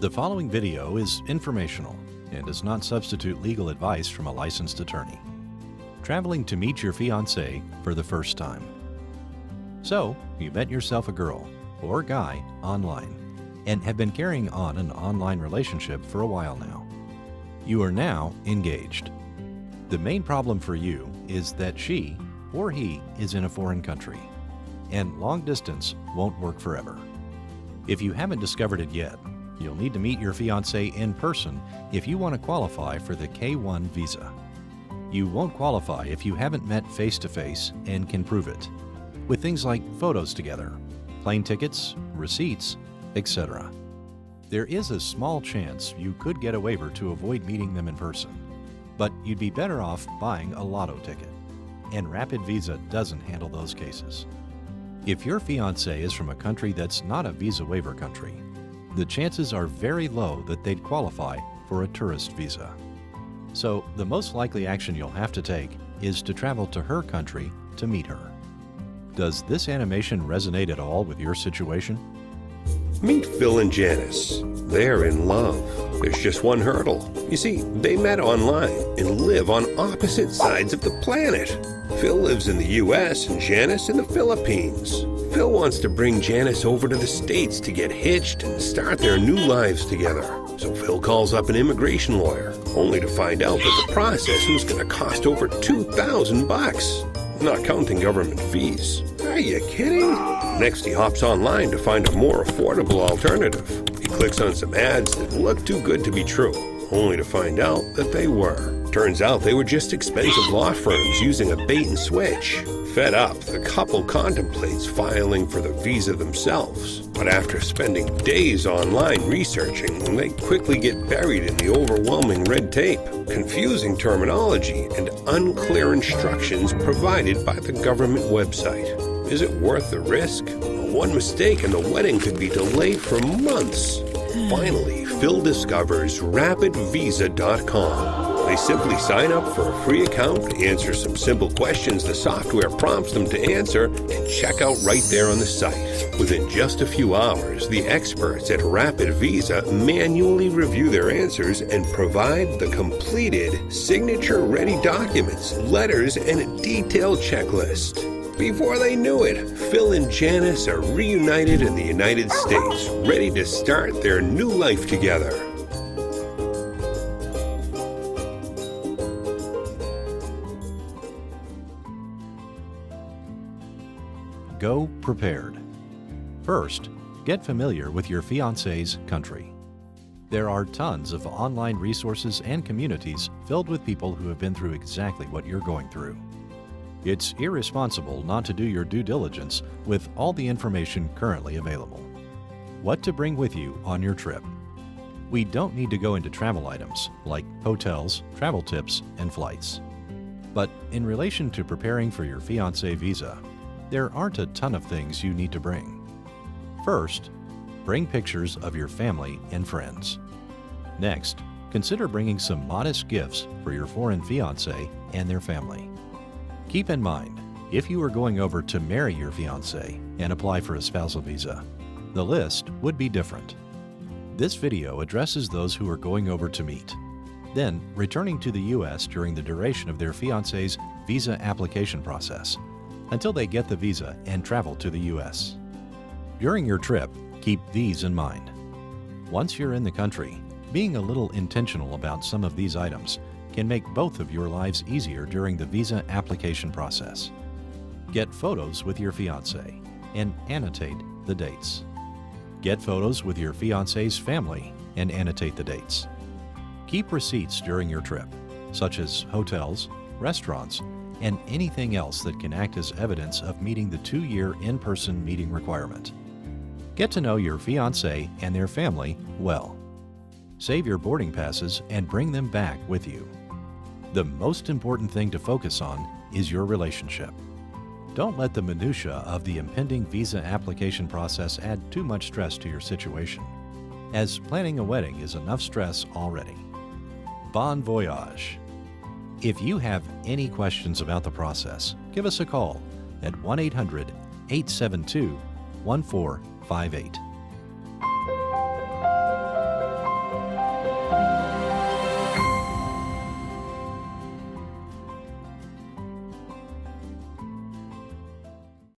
The following video is informational and does not substitute legal advice from a licensed attorney. Traveling to meet your fiancé for the first time. So, you met yourself a girl or guy online and have been carrying on an online relationship for a while now. You are now engaged. The main problem for you is that she or he is in a foreign country, and long distance won't work forever. If you haven't discovered it yet, you'll need to meet your fiancé in person if you want to qualify for the K-1 visa. You won't qualify if you haven't met face-to-face and can prove it, with things like photos together, plane tickets, receipts, etc. There is a small chance you could get a waiver to avoid meeting them in person, but you'd be better off buying a lotto ticket, and Rapid Visa doesn't handle those cases. If your fiancé is from a country that's not a visa waiver country, the chances are very low that they'd qualify for a tourist visa. So the most likely action you'll have to take is to travel to her country to meet her. Does this animation resonate at all with your situation? Meet Phil and Janice. They're in love. There's just one hurdle. You see, they met online and live on opposite sides of the planet. Phil lives in the US and Janice in the Philippines. Phil wants to bring Janice over to the States to get hitched and start their new lives together. So Phil calls up an immigration lawyer, only to find out that the process was going to cost over $2,000, not counting government fees. Are you kidding? Next, he hops online to find a more affordable alternative. He clicks on some ads that look too good to be true, only to find out that they were. Turns out they were just expensive law firms using a bait and switch. Fed up, the couple contemplates filing for the visa themselves. But after spending days online researching, they quickly get buried in the overwhelming red tape, confusing terminology, and unclear instructions provided by the government website. Is it worth the risk? One mistake and the wedding could be delayed for months. Finally, Phil discovers rapidvisa.com. They simply sign up for a free account, answer some simple questions the software prompts them to answer, and check out right there on the site. Within just a few hours, the experts at Rapid Visa manually review their answers and provide the completed, signature-ready documents, letters, and a detailed checklist. Before they knew it, Phil and Janice are reunited in the United States, ready to start their new life together. Go prepared. First, get familiar with your fiancé's country. There are tons of online resources and communities filled with people who have been through exactly what you're going through. It's irresponsible not to do your due diligence with all the information currently available. What to bring with you on your trip. We don't need to go into travel items like hotels, travel tips, and flights. But in relation to preparing for your fiancé visa, there aren't a ton of things you need to bring. First, bring pictures of your family and friends. Next, consider bringing some modest gifts for your foreign fiancé and their family. Keep in mind, if you are going over to marry your fiancé and apply for a spousal visa, the list would be different. This video addresses those who are going over to meet, then returning to the US during the duration of their fiancé's visa application process, until they get the visa and travel to the US. During your trip, keep these in mind. Once you're in the country, being a little intentional about some of these items can make both of your lives easier during the visa application process. Get photos with your fiancé and annotate the dates. Get photos with your fiancé's family and annotate the dates. Keep receipts during your trip, such as hotels, restaurants, and anything else that can act as evidence of meeting the 2-year in-person meeting requirement. Get to know your fiancé and their family well. Save your boarding passes and bring them back with you. The most important thing to focus on is your relationship. Don't let the minutiae of the impending visa application process add too much stress to your situation, as planning a wedding is enough stress already. Bon voyage! If you have any questions about the process, give us a call at 1-800-872-1458.